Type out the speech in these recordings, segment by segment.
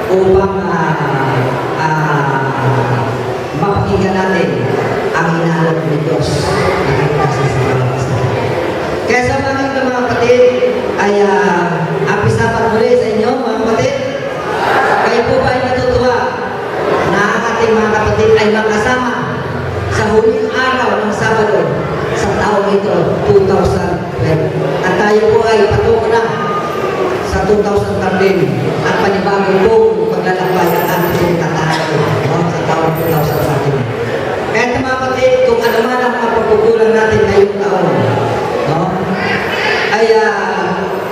upang mapakinggan natin ang hinalot ni Diyos na kailangan sa bawat isa. Kaya sa mga kapatid ay apisapan muli sa inyo mga kapatid. Kayo po ba ay natutuwa na ang ating mga kapatid ay makasama sa huling araw ng Sabado sa taong ito, 2012. At tayo po ay patungo na sa 2013 at panibagong pong paglalakbay ang ating tatahanan sa taong 2013. Kaya mga kapatid, kung ano man ang mga pagkukulang natin ngayong taon,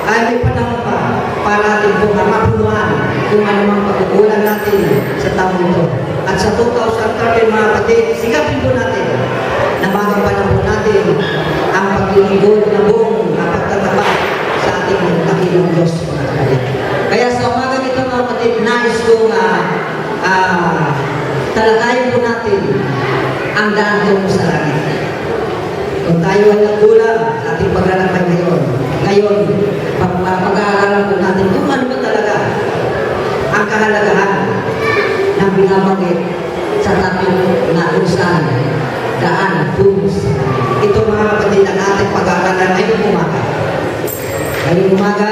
ay may panahon pa para natin po mapunuan kung ano mang pagkukulang natin sa taong ito. At sa 2013 mga kapatid, sikapin po natin na magampanan po natin ang paglilingkod na buong pagtatapa sa ating dakilang Diyos. Kaya sa umaga nito mga kapatid, nais kong talakayin po natin ang daan tungo sa langit. Kung tayo ay nagkulang sa ating paglalakbay ngayon, pag-aaralan po natin kung ano ba talaga ang kahalagahan ng binabanggit sa tatlong na usahan, daan tungo sa langit. Ito mga kapatid ang ating pag-aaralan ngayong umaga. Ngayong umaga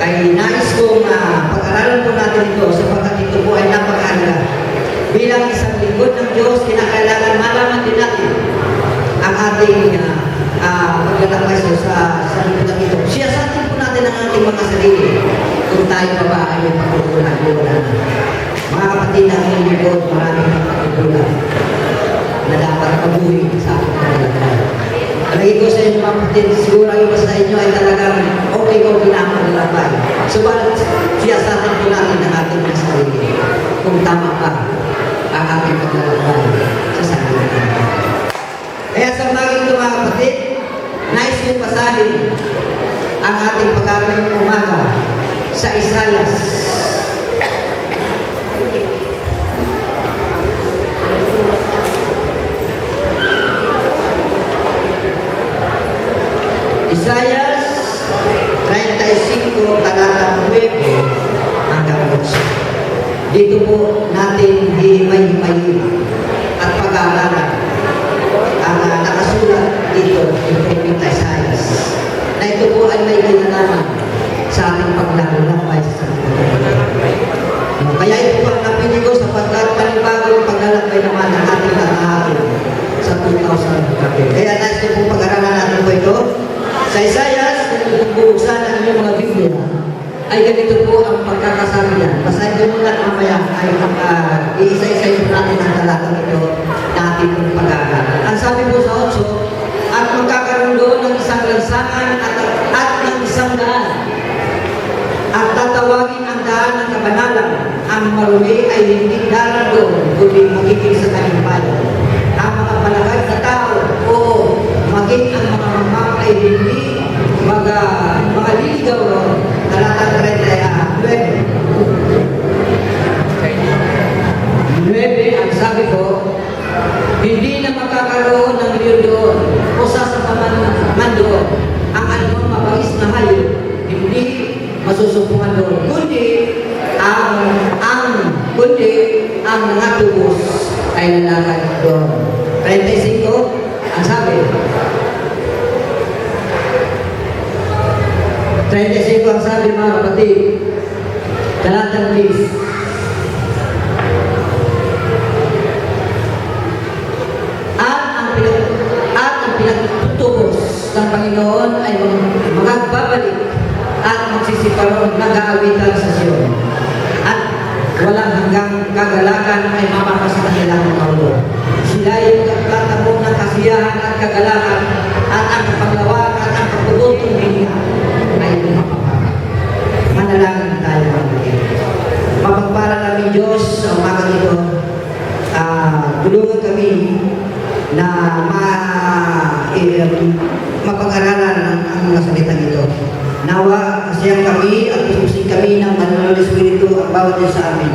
ay nais kong pag-aaralan po natin ito sapagkat ito po ay napakahalaga. Bilang isang lingkod ng Diyos, kinakailangan malaman din natin ang ating paglalakbay sa lingkod ito. Siyasatin po natin ang ating mga sarili kung tayo pa ba ay may pagkukulang o wala na. Mga kapatid na ang lingkod, maraming pagkukulang na dapat mabuhay sa ating paglalakbay. Lagi ko sa inyo mga kapatid, siguro ang iba sa inyo ay talagang okay na ang paglalakbay. Subalit siyasatin po natin ang ating mga sarili kung tama pa ang ating paglalakbay sa sarili natin. Kaya sa umaga ito mga kapatid, nais kong pasahin ang ating pag-aaral ng umaga sa Isaias. Isaias 35, talata 9 hanggang 11. Dito po natin hihimay-himayin at pag-aaralan ang nakasulat dito yung Propeta Isaias na ito po ay may kinalaman sa ating paglalakbay sa kaya ito po ang napili ko sapagkat panibagong paglalakbay naman ang ating tatahanan sa 2013. Kaya nais ko po pag-aralan natin po ito sa Isaias. Kung bubuksan ang inyong mga Biblia ay ganito po ang pagkakasabi niya. Basahin ko muna mamaya ay iisa-isa natin ang talatang ito na ating pag-aaral. Ang sabi po sa 8, at magkakaroon doon ng isang lansangan at ng isang daan. At tatawagin ang daan ng kabanalan. Ang marumi ay hindi daran doon, kundi magiging sa kanyang bayan. Ang mga palagay sa tao, oo, maging ang mga mamang ay hindi mga liligaw doon. Talatang 9. 9, ang sabi ko, hindi na makakaroon ng liyo doon o sasapaman doon ang anumang mabangis na hayop, hindi masusupungan doon, kundi ang mga tubos ay lalakad doon. 35, ang sabi. 35 ang sabi mga kapatid, talatang 10. Pinagtutubos ng Panginoon ay magbabalik at magsisiparong nag-aawitan sa Sion. At walang hanggang kagalakan ay mamakas sa kanilang paulo. Sila ay magtatabong ng kasiyahan at kagalakan at ang kapaglawan at ang pagtututong niya ay lumapapagod. Manalangin tayo mga kapatid. Mapagpala namin Diyos sa umaga ito. Tulungan kami na mapag-aralan ang mga salitang ito. Nawa, kasiyang kami at pupusin kami ng Banal na Espiritu ang bawat isa sa amin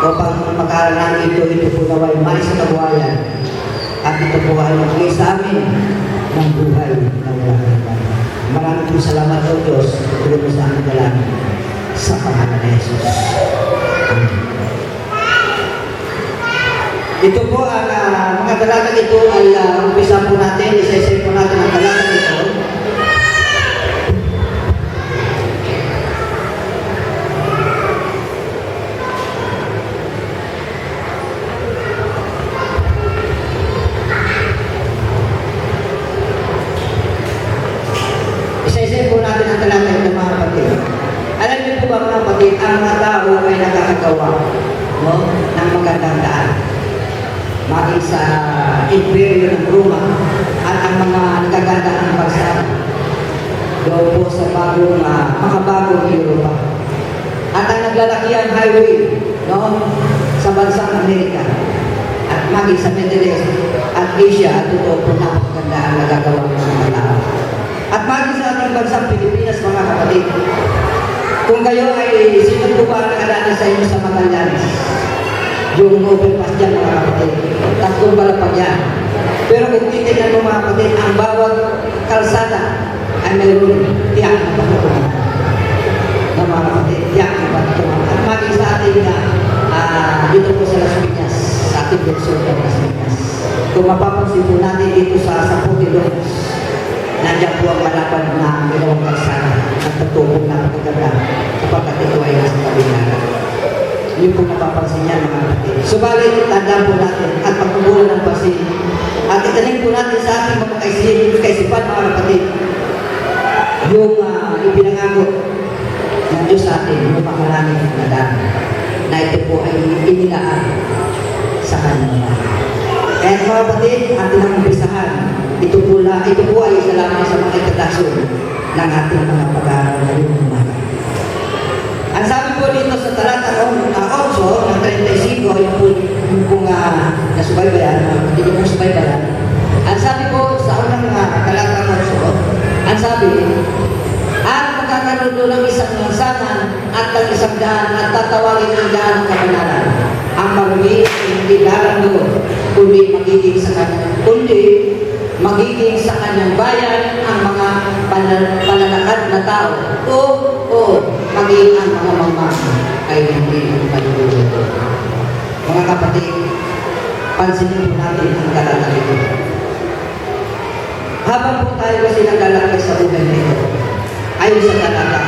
upang mag-aralan ito po nawa ay mali sa kabuhayan at ito po ay magbigay sa amin ng buhay na walang hanggan. Maraming po salamat o Diyos tulong sa aming dalangin sa pangalan ni Jesus. Amen. Ito po ang mga talatang ito ay umpisa po natin, isa-isa po natin ang talatang ito. Isa-isa po natin ang talatang ito mga kapatid. Alam niyo po ba mga kapatid, ang mga tao ay nakakagawa ng magandang daan. Maging sa Imperyo ng Roma at ang mga nagaganda ng bansa doon po sa makabagong Europa. At ang naglalakihan highway sa bansang Amerika at maging sa Middle East at Asia at totoo po napakaganda ang nagagawa ng mga tao. At maging sa ating bansang Pilipinas mga kapatid, kung kayo ay sino po ba nakadaan sa inyo sa Magallanes? Yung overpass dyan mga kapatid, tatlong balapag yan. Pero kung titignan mo mga kapatid, ang bawat kalsada ay mayroon tiyak na patutungan. Na mga kapatid, tiyak na patutungan. At maging sa ating dito po sa Las Piñas, sa ating Luzon ng Las Piñas. Kung mapapansin po natin dito sa Putilong, nandiyan po ang malapad na ginawang kalsada at tatubong na pagkaganda kapag ito ay nasa kabinaran. Yun po napapansin niya mga kapatid. Subalit, tandaan po natin at pagkubulan ng pansin. At itanin po natin sa ating mga kaisipan mga kapatid. Yung ipinangako ng Diyos sa atin, yung pangalangin ng nadan, na ito po ay inilaan sa kanya. Kaya mga kapatid, atin ang umpisahan. Ito po ay isa lamang sa mga itatasyon ng ating mga pag-aaral na yung umaga. Ang sabi po dito sa talata 8 ng 35, yung pong nasubaybayan, hindi mo subaybayan. Ang sabi po sa unang talata 8, ang sabi, at magkakaroon doon ng isang lansangan at ng isang daan at tatawagin ang daan ng kabanalan. Ang marumi ay hindi darang doon, kundi magiging sa kanyang bayan ang mga panlalakad na tao. Maging ang mga mama ay hindi maluluto. Mga kapatid, pansinin po natin ang talata ito. Habang po tayo kasi naglalakad sa buhay na ito, ayon sa talata,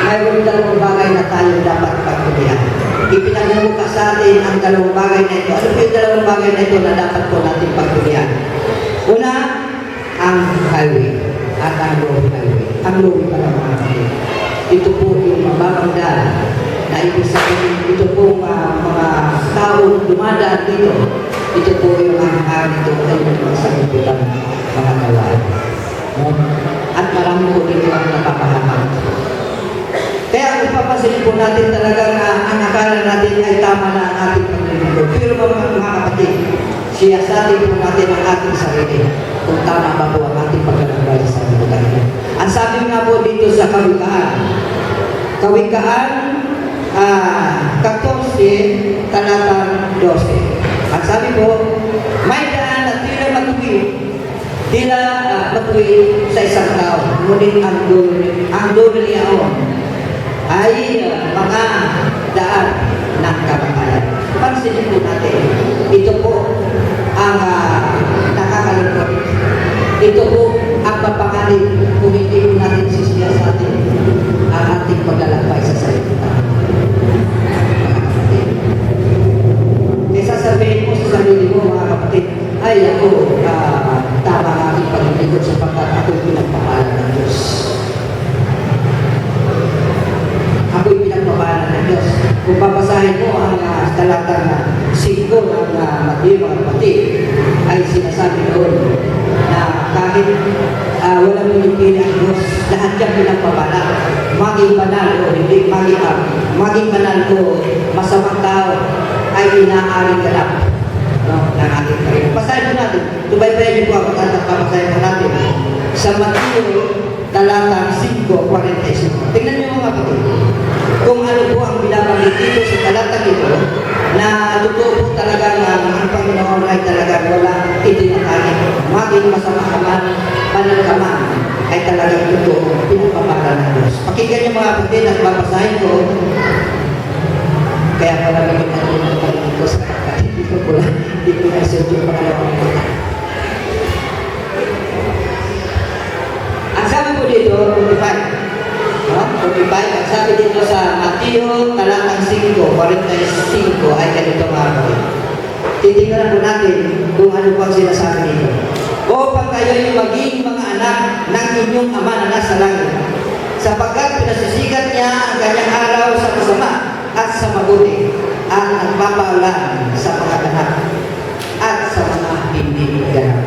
mayroon dalawang bagay na tayo dapat pagpulihan. Ipinagbubukas sa atin ang dalawang bagay na ito. Ano po yung dalawang bagay na ito na dapat po natin pagpulihan? Una, ang highway at ang low highway. Ang low para mga kapatid. Ito po yung mababangdal na ibig sabihin, ito po mga taong dumadaan dito. Ito po yung ang ito ay mga sagutan mga gawain. At marami po dito ang napapahamak. Kaya kung papasilin po natin talaga na ang akala natin ay tama na ang ating paglilingkod. Pero mga kapatid, siyasatin po natin ang ating sarili kung tama ba po ang ating paglalagay sa lugar ito. Ang sabi nga po dito sa Kawikaan 14, talatang 12. Ang sabi po, may daan na tila matuwid sa isang tao, ngunit ang dulo niya ay mga daan ng kamatayan. Pansinin po natin, ito po ang nakakalungkot. Ito po ang papangalit kung hindi po natin sisiya sa atin ang ating paglalakbay sa salita. Kaya sasabihin mo sa sarili mo mga kapatid, ay ako tama ang aking pag-ikot sapagkat ako'y pinagpapalan ng Diyos. Ako'y pinagpapalan ng Diyos. Kung papasahin mo ang talatang 5 ng Mateo mga kapatid, ay sinasabi doon na kahit walang pinipili ang Diyos, lahat yan pinagpapala. Maging banal o hindi, maging banal o masamang tao ay inaaring galap ng ating Panginoon. Pasahin po natin, tubaybayin niyo po ako at papasahin po natin sa Mateo talatang 5:45. Tingnan niyo mga kapatid, kung ano po ang binabanggit dito sa talatang ito, na totoo po talaga ang Panginoon ay talagang walang itinatangin. Maging masama ka man, banal ka man, ay talagang totoo, pinagpapalan ng Diyos. Pakinggan niyo mga kapatid at papasahin ko, kaya pala naman natin ang pagiging ko sa kapatid. Ito po lang. hindi ko na-assert yung pangalawang mata. Ang sabi po dito, 45. No? 45, ang sabi dito sa Mateo, talatang 5, 45 ay ganito mga kapatid. Titingnan po natin kung ano pang sinasabi dito. Upang kayo'y maging mga anak ng inyong Ama na nasa langit, sapagkat pinasisikat niya ang kanyang araw sa masama at sa mabuti, at nagpapaulan sa mga ganap at sa mga hindi ganap.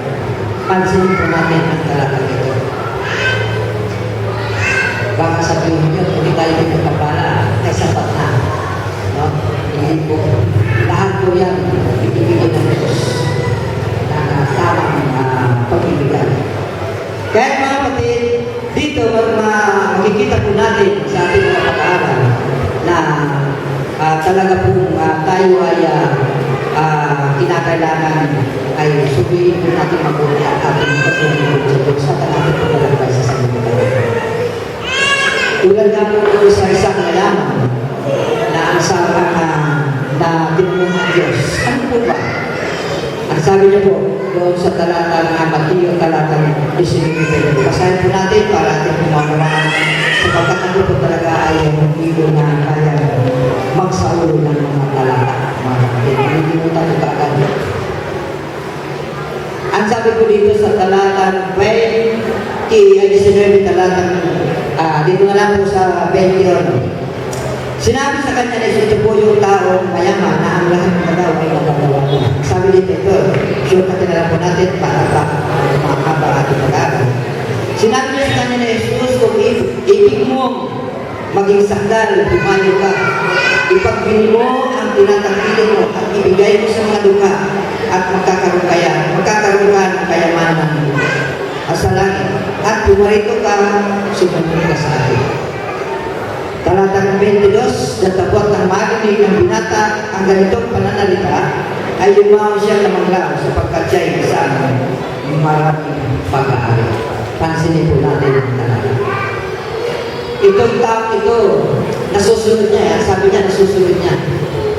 Pansinin po natin ang talatang ito. Baka sabihin nyo, hindi tayo nagkakapala, ay sapat na. No? Hindi po. Lahat po yan, ibibigay ng Diyos na tamang pag-ibigay. Kaya mga kapatid, dito makikita po natin sa ating mga pag-aaral na talaga po tayo ay kinakailangan ay subihin po natin mabuti ang ating pag-ibigay sa Diyos at ang ating paglalagay sa sanlibutan. Tulad nga po ito sa isang mayaman na ang sabi na tinanong ng Diyos. Ano po ba? Ang sabi niya po doon sa talatang Mateo, talatang 19. Basahin po natin para ating pumamaraan sapagkat ako po talaga ay hindi na kaya magsaulo ng mga talata. Hindi mo tayo kakad. Ang sabi po dito sa talatang 19, talatang dito na lang po sa 21. Sinabi sa kanya na ito po yung tao mayaman na ang lahat ng daw ay magagawa mo. Sabi dito ito, sure natin na lang po natin para makakaba ating pag-aaral. Sinabi niya sa kanya na Jesus, kung ibig mo maging sandal, tumayo ka. Ipagbili mo ang tinatangkili mo at ibigay mo sa mga duka at magkakaroon ka ng kayamanan sa langit. At pumarito ka, sumunod ka sa akin. Talatang 22, natapot ng marinig ng binata ang ganitong pananalita, ay lumaw siya na manglaw sapagkat siya ay isang maraming pag-aaral. Pansinin po natin ang talata. Itong tao ito, nasusunod niya, sabi niya nasusunod niya.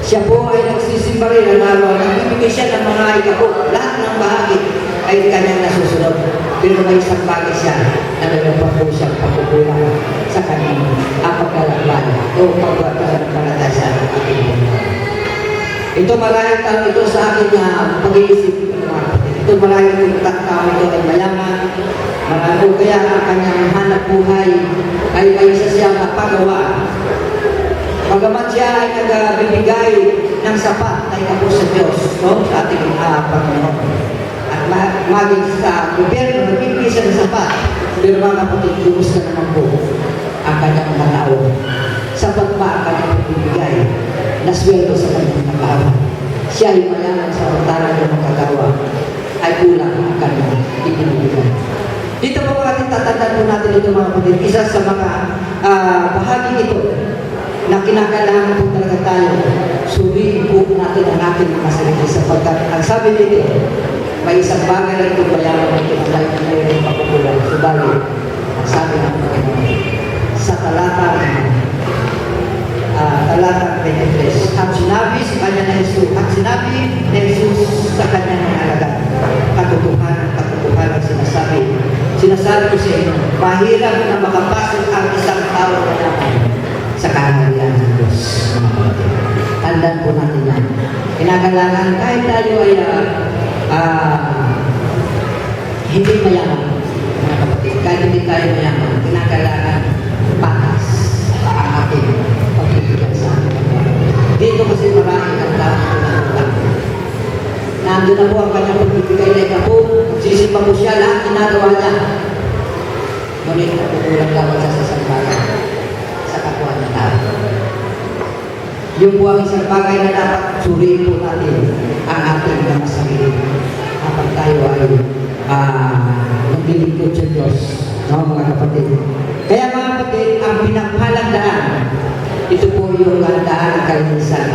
Siya po ay nagsisimba rin ang araw, nagbibigay siya ng mga ikabok, lahat ng bahagi ay kanyang nasusunod. Pero may isang bagay siya na meron pa po siyang pagkukulang sa kanyang paglalakbay o pagpapalatay sa ating buhay. Ito marahil tao ito sa aking pag-iisip. Ito marahil tao ito ay mayaman. Marahil kaya ang kanyang hanap buhay ay may isa siyang pagawa. Bagamat siya ay nagbibigay ng sapat na ikapo sa Diyos, no? Sa ating Panginoon. At maging sa gobyerno, nagbibigay siya ng sapat. Pero mga kapatid, lubos na naman po ang kanyang mga tao. Sapat ba ang kanyang pagbibigay na sweldo sa kanyang mga tao? Siya ay mayaman sa pagtara ng magkagawa ay kulang ang kanyang ibinibigay. Dito po ating tatandaan po natin ito mga kapatid. Isa sa mga bahagi ito na kinakailangan po talaga tayo suriin po natin ang ating mga sarili sapagkat ang sabi dito, may isang bagay lang itong bayaran ito dahil mayroong pakukulang. Subalit, ang sabi ng Panginoon sa talatang 23, at sinabi sa kanya na Jesus, sa kanya ng alagad, katotohanan sinasabi ko sa inyo, mahirap na makapasok ang isang tao na naman sa kaharian ng Diyos. Tandaan po natin yan. Kinakailangan kahit tayo ay hindi mayaman, mga kapatid. Kahit hindi tayo mayaman, kinakailangan patas ang ating pagbibigyan sa ating. Dito kasi marami ang tao na nandun na po ang kanyang pagbibigay na ikapo, sisimpa po siya, lahat ginagawa niya. Ngunit napukulang dapat sa sasambayan sa kapwa ng tao. Yung po ang isang bagay na dapat suriin po natin ang ating mga sarili kapag tayo ay naglilingkod sa Diyos, no, mga kapatid. Kaya mga kapatid, ang pinagpalang daan, ito po yung daan ng kalinisan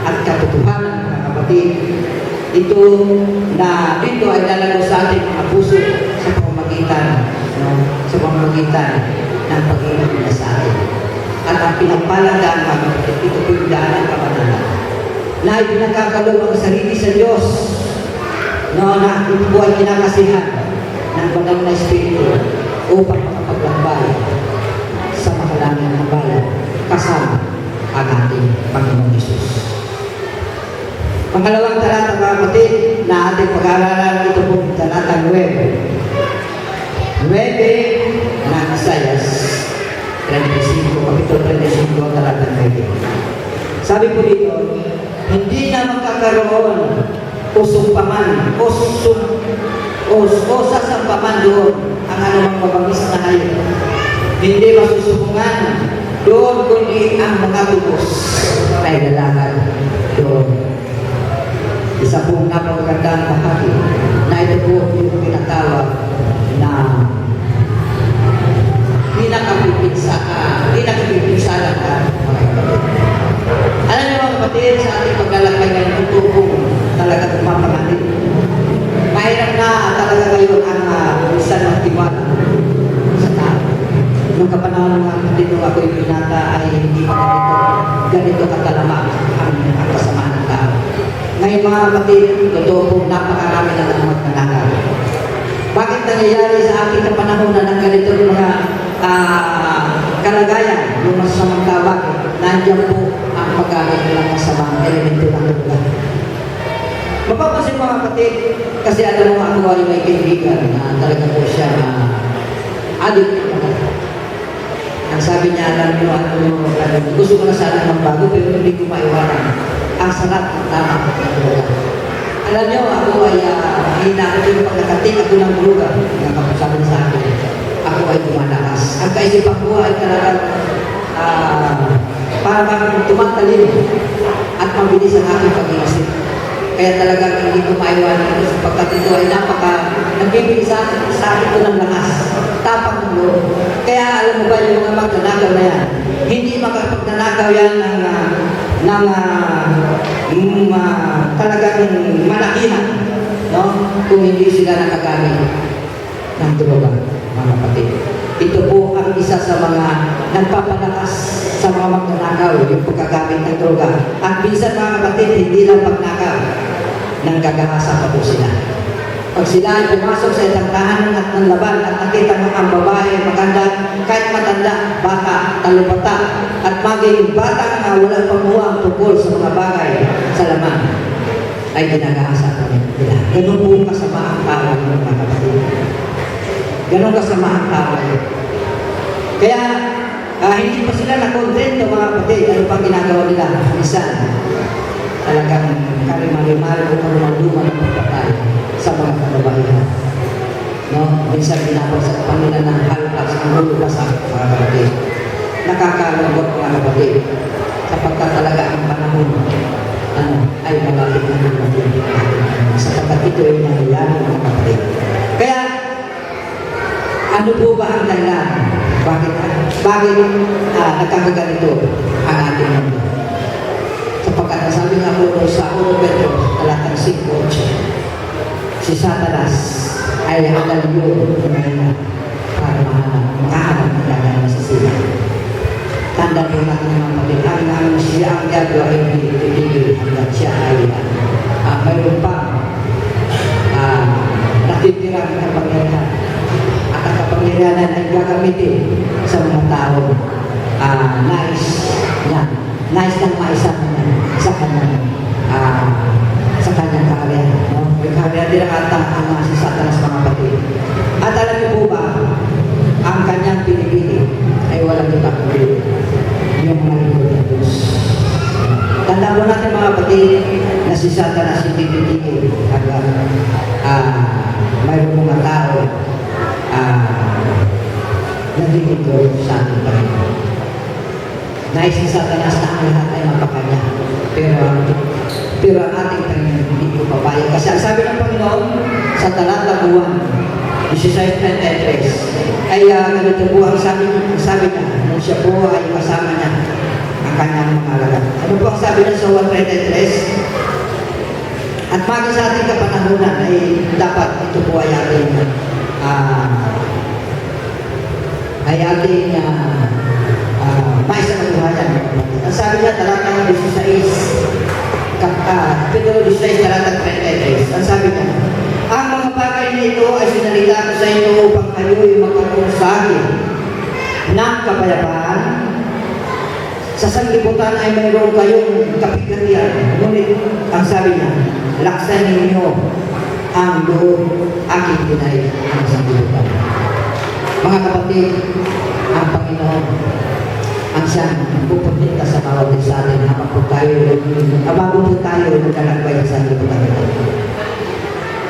at katotohanan, mga kapatid. Ito na dito ay dalago sa ating mga puso sa pamamagitan, no, sa pamamagitan ng pag-ibig niya sa atin. At ang pinagpalang daan, mga kapatid, ito po yung daan ng kabanalan na ipinagkakaloob ang sarili sa Diyos no, na ito po ay kinakasihan ng banal na Espiritu upang makapaglakbay sa makalangin ng bayan kasama ang ating Panginoon Jesus. Pangalawang talata mga kapatid na ating pag-aaralan, ito po talata 9. 9 ng Isaias 35, kapitulo 35, talata 9. Sabi po dito, hindi na magkakaroon usong paman, o sasampaman doon ang anumang mabangis na hayop. Hindi masusukungan doon, kundi ang mga tubos ay lalakad doon. Isa pong napakagandang bahagi na ito po yung tinatawag na pinakapipinsalan ka, mga kapatid. Alam niyo mga kapatid, sa ating paglalakbay ngayon, ito pong talaga tumapangalit. Mahirap na talaga ngayon ang isang magtiwala sa tao. Nung kapanahon ng mga kapatid, nung ako'y pinata ay hindi pa ganito katalamak ang kasamaan ng tao. Ngayon mga kapatid, totoo po napakarami na ng magnanakaw. Bakit nangyayari sa ating kapanahon na ng ganito mga kalagayan, yung masamang tawag, nandiyan po ang paggamit ng masamang elemento ng lugar. Mapapansin mga kapatid, kasi alam mo ako ay may kaibigan na talaga po siya addict. Ang sabi niya, alam mo, gusto ko na sana magbago pero hindi ko maiwanan. Ang sarap ng tama ng lugar. Alam niyo, ako ay hina ko yung pagkakating ako ng lugar. Nakapasabi sa akin, ako ay tumalakas. Ang kaisipan ko ay talagang parang tumatalin at mabilis ang aking pag-iisip. Kaya talagang hindi ko maiwanan ito sapagkat ito ay nagbibigay sa akin ko ng lakas, tapang ng loob. Kaya alam mo ba yung mga magnanakaw na yan, hindi makapagnanakaw yan ng talagang malakihan, no? Kung hindi sila nakagamit ng droga, mga kapatid. Ito po ang isa sa mga nagpapalakas sa mga magnanakaw, yung pagkagamit ng droga. At minsan mga kapatid, hindi lang pagnakaw, nang gagahasa pa po sila. Pag sila ay pumasok sa isang tahanan at ng laban at nakita mo ang babae, maganda, kahit matanda, bata, talupata, at maging bata na walang pamuha tungkol sa mga bagay sa laman, ay ginagahasa pa nila. Ganun po kasama ang tao ng mga kapatid. Ganun kasama ang tao. Kaya, hindi pa sila nakontento mga kapatid. Ano pang ginagawa nila? Minsan, talagang karimalimal o karumalduman ang pagpatay sa mga kababaihan. No? Minsan ginapagsak pa nila ng halpas ang lulubasan mga kapatid. Nakakalungkot mga kapatid. Sapagkat talaga ang panahon ay malapit na dumating. Sapagkat ito ay nangyayari mga kapatid. Kaya, ano po ba ang dahilan? Bakit nagkakaganito ang ating mundo? Sapagkat nasabi nga po sa 1 Pedro, talatang 5:8, si Satanas ay nakalyo para makahanap ng dagang masasila. Tanda po natin mga kapatid, ang siya ang diablo ay pinipigil hanggang siya ay mayroon pa natitirang kapangyarihan. At ang kapangyarihan ay gagamitin sa mga tao nais ng maisama niya sa kanyang kaharian. No? Yung kaharian din ang si Satanas mga kapatid. At alam niyo po ba, ang kanyang pinipili ay walang iba kundi yung mga lingkod ng Diyos. Tandaan mo natin mga kapatid na si Satanas hindi titigil hanggang mayroong mga tao nagiging sa ating Panginoon. Nais ni Satanas na ang lahat ay mapakanya. Pero ang ating Panginoon hindi ko papayag. Kasi ang sabi ng Panginoon sa talata 1, 16:33, ay ganito po ang sabi niya, nung siya po ay kasama niya ang kanyang mga alagad. Ano po ang sabi niya sa 1:33? At maging sa ating kapanahunan ay dapat ito po ay ating maisa ng buhayan. Ang sabi niya, talatang 16, Pedro 16, talatang 33. Ang sabi niya, ito ay sinalita ko sa inyo upang kayo'y magkaroon sa akin ng kapayapaan. Sa sanglibutan ay mayroon kayong kapighatian. Ngunit ang sabi niya, laksan ninyo ang loob aking pinay ang sanglibutan. Mga kapatid, ang Panginoon ang siyang pupunta sa bawat isa atin habang po tayo naglalakbay sa sanglibutan ito.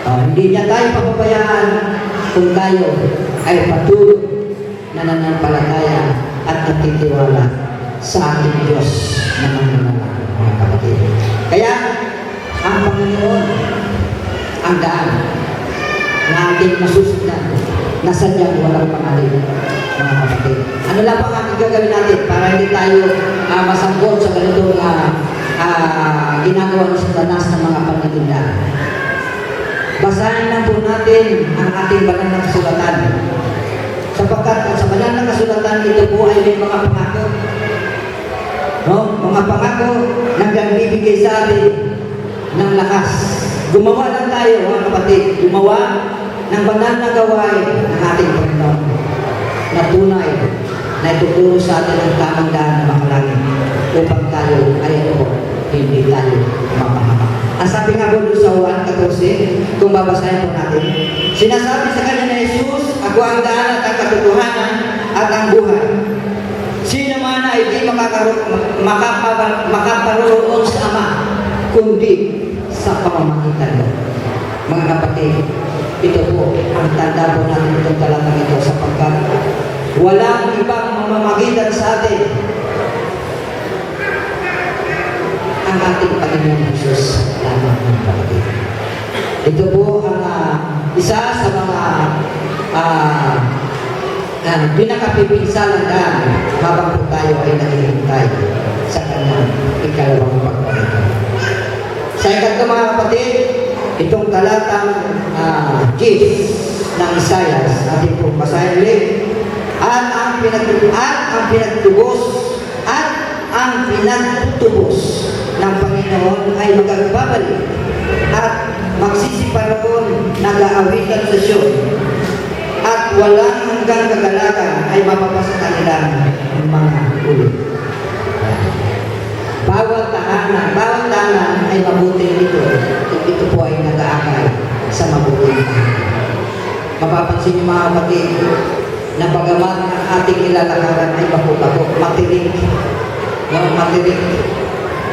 Hindi niya tayo papabayaan kung tayo ay patuloy na nananampalataya at nagtitiwala sa ating Diyos na mananalang, mga kapatid. Kaya, ang Panginoon, ang daan na ating masusundan, na sadyang walang pangalit, mga kapatid. Ano lang ang ating gagawin natin para hindi tayo masanggol sa ganitong ginagawa ng Satanas ng mga panitinda? Basahin lang po natin ang ating banal na kasulatan. Sapagkat sa banal na kasulatan, ito po ay may mga pangako. No? Mga pangako na nagbibigay sa atin ng lakas. Gumawa lang tayo, mga kapatid. Gumawa ng banal na gawain ng ating Panginoon na tunay na ituturo sa atin ang tamang daan na makalangin upang tayo ay hindi tayo mapahamak. Ang sabi nga po doon sa Juan 14, kung babasahin po natin, sinasabi sa kanya na Jesus, ako ang daan at ang katotohanan at ang buhay. Sino man ay di makaparoon sa Ama, kundi sa pamamagitan mo. Mga kapatid, ito po ang tanda po natin itong talatang ito sapagkat walang ibang mamamagitan sa atin ang ating Panginoon Jesus lamang, ng kapatid. Ito po ang isa sa mga pinakapipinsalang daan habang po tayo ay naghihintay sa kanyang ikalawang pagbalik. Sa ikatlo, mga kapatid, itong talatang 10 ng Isaias, ating pong basahin ulit. At ang pinagtutubos ng Panginoon ay magagbabalik at magsisiparoon nag-aawitan sa Siyon at walang hanggang kagalakan ay mapapasa kanilang mga ulo. Bawat tahanan ay mabuting ito. Ito po ay nag-aakay sa mabuting tahanan. Mapapansin niyo, mga kapatid, na bagamat ang ating nilalakaran ay bako-bako, matirik,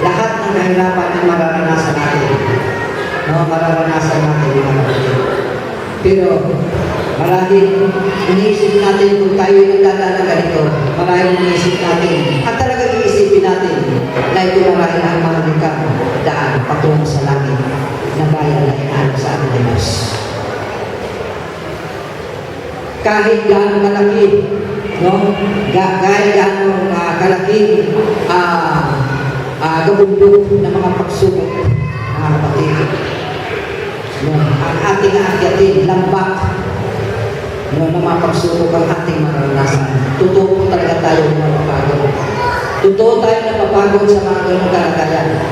lahat ng kahirapan ay mararanasan natin. Mararanasan natin, mga kapatid. Pero marahil iniisip natin kung tayo ay nagdadaan ng ganito, marahil iniisip natin at talagang iisipin natin na ito marahil ang mga likang daan patungo sa langit na bayan na inaano sa ating Diyos. Kahit gaano kalaki, kahit gaano kalaki gabundok ng mga pagsubok, mga kapatid. Ang ating aakyatin, lambak, na mga pagsubok ang ating maranasan. Totoo po talaga tayo mapapagod. Totoo tayo napapagod sa mga ganong kalagayan.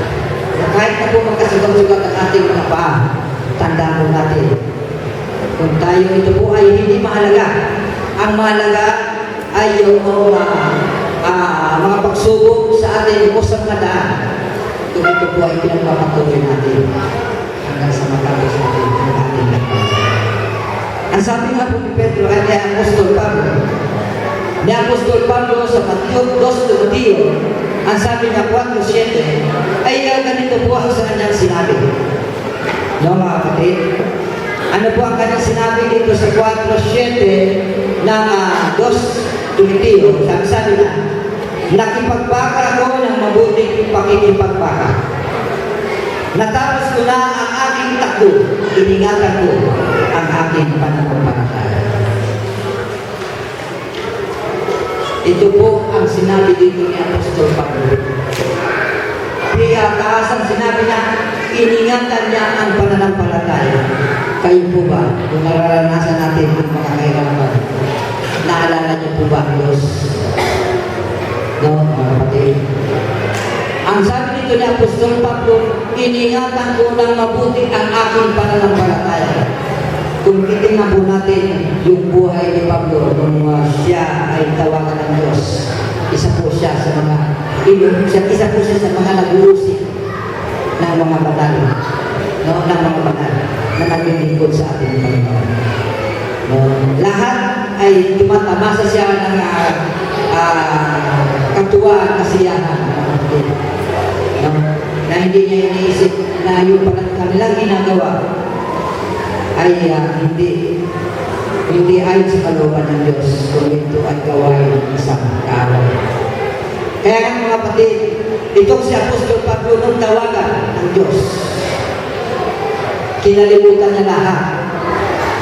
Kahit na po magkasugat-sugat ang ating mga paa, tandaan po natin, kung tayo ito po ay hindi mahalaga. Ang mahalaga ay yung mga pagsubok sa ating kusang na daan. Kung ito po ay pinagpapatuloy natin hanggang sa matapos natin ang ating lakas. Ang sabi nga po ni Pedro ay ni Apostol Pablo. Ni Apostol Pablo sa Mateo 2:20, ang sabi niya 4:7, ay ganito po ang sa kanyang sinabi. Mga kapatid, ano po ang kanyang sinabi dito sa 4:7 ng 2:20? Sabi na, nakipagbaka ako ng mabuting pakikipagbaka. Natapos ko na ang aking takbo, iningatan ko ang aking pananampalataya. Ito po ang sinabi dito ni Apostol Pablo. Taas ang sinabi niya, iningatan niya ang pananampalataya. Kayo po ba, kung nararanasan natin ang mga kahirapan, naalala niyo po ba ang Diyos? Mga kapatid. Ang sabi nito ni Apostol Pablo, iningatan ko ng mabuti ang aking pananampalataya. kung titingnan po natin yung buhay ni Pablo nung siya ay tawagan ng Diyos, isa po siya sa mga nag-uusik ng mga banal, no? Ng mga banal na naglilingkod sa ating Panginoon. No? Lahat ay tumatamasa siya ng katuwaan, kasiyahan, no? Na hindi niya iniisip na yung kanilang ginagawa ay hindi ayon sa kalooban ng Diyos, kung ito ay gawain ng isang tao. Kaya nga mga kapatid, itong si Apostol Pablo nung tawagan ng Diyos, kinalimutan niya lahat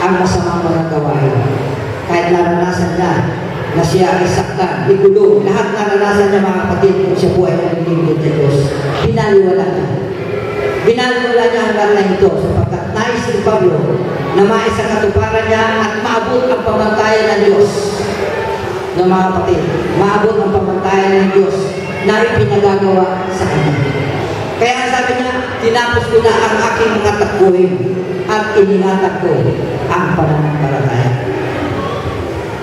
ang masamang mga gawain. Kahit naranasan niya na siya ay saktan, ikulong, lahat naranasan niya mga kapatid kung siya buhay ng lingkod ng Diyos, binaliwala niya. Binaliwala niya ang lahat na ito sapagkat nais ni Pablo na maisa katuparan niya at maabot ang pamantayan ng Diyos. No, mga kapatid, maabot ang pamantayan ng Diyos na ipinagagawa sa kanya. Kaya sabi niya, tinapos ko na ang aking mga takbuhin at inihatag ko ang pananampalataya.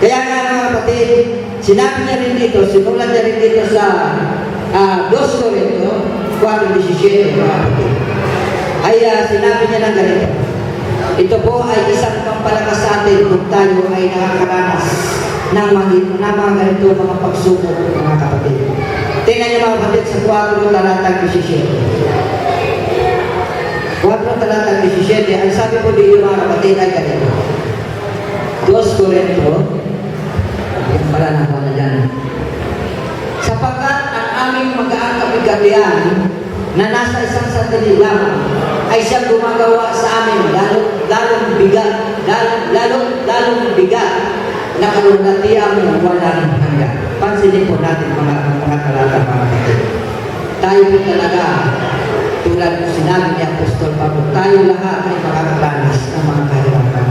Kaya nga mga kapatid, sinabi niya rin dito, sinulat niya rin dito sa 2 Corinto 4:17, mga kapatid, ay sinabi niya ng ganito, ito po ay isang pampalakas sa atin kung tayo ay nakakaranas ng mga ganito mga pagsubok, mga kapatid. Tingnan niyo mga kapatid sa 4 talatang 17. 4 talatang 17, ang sabi po dito mga kapatid ay ganito. 2 Corinto, yung pala na ako na dyan. Sapagkat ang aming mag-aang kapigatian na nasa isang sandali lamang ay siyang gumagawa sa amin lalong bigat na kalulatiang walang hanggan. Pansinin po natin mga talata, mga kapatid. Tayo po talaga, tulad ng sinabi ni Apostol Pablo, tayo lahat ay makakaranas ng mga kahirapan,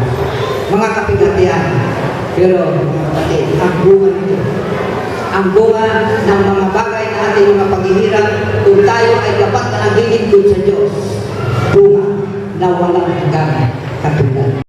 mga kapigatian. Pero mga kapatid, ang bunga nito, ang bunga ng mga bagay na ating mga paghihirap, kung tayo ay dapat na naglilingkod sa Diyos, bunga na walang hanggan katulad.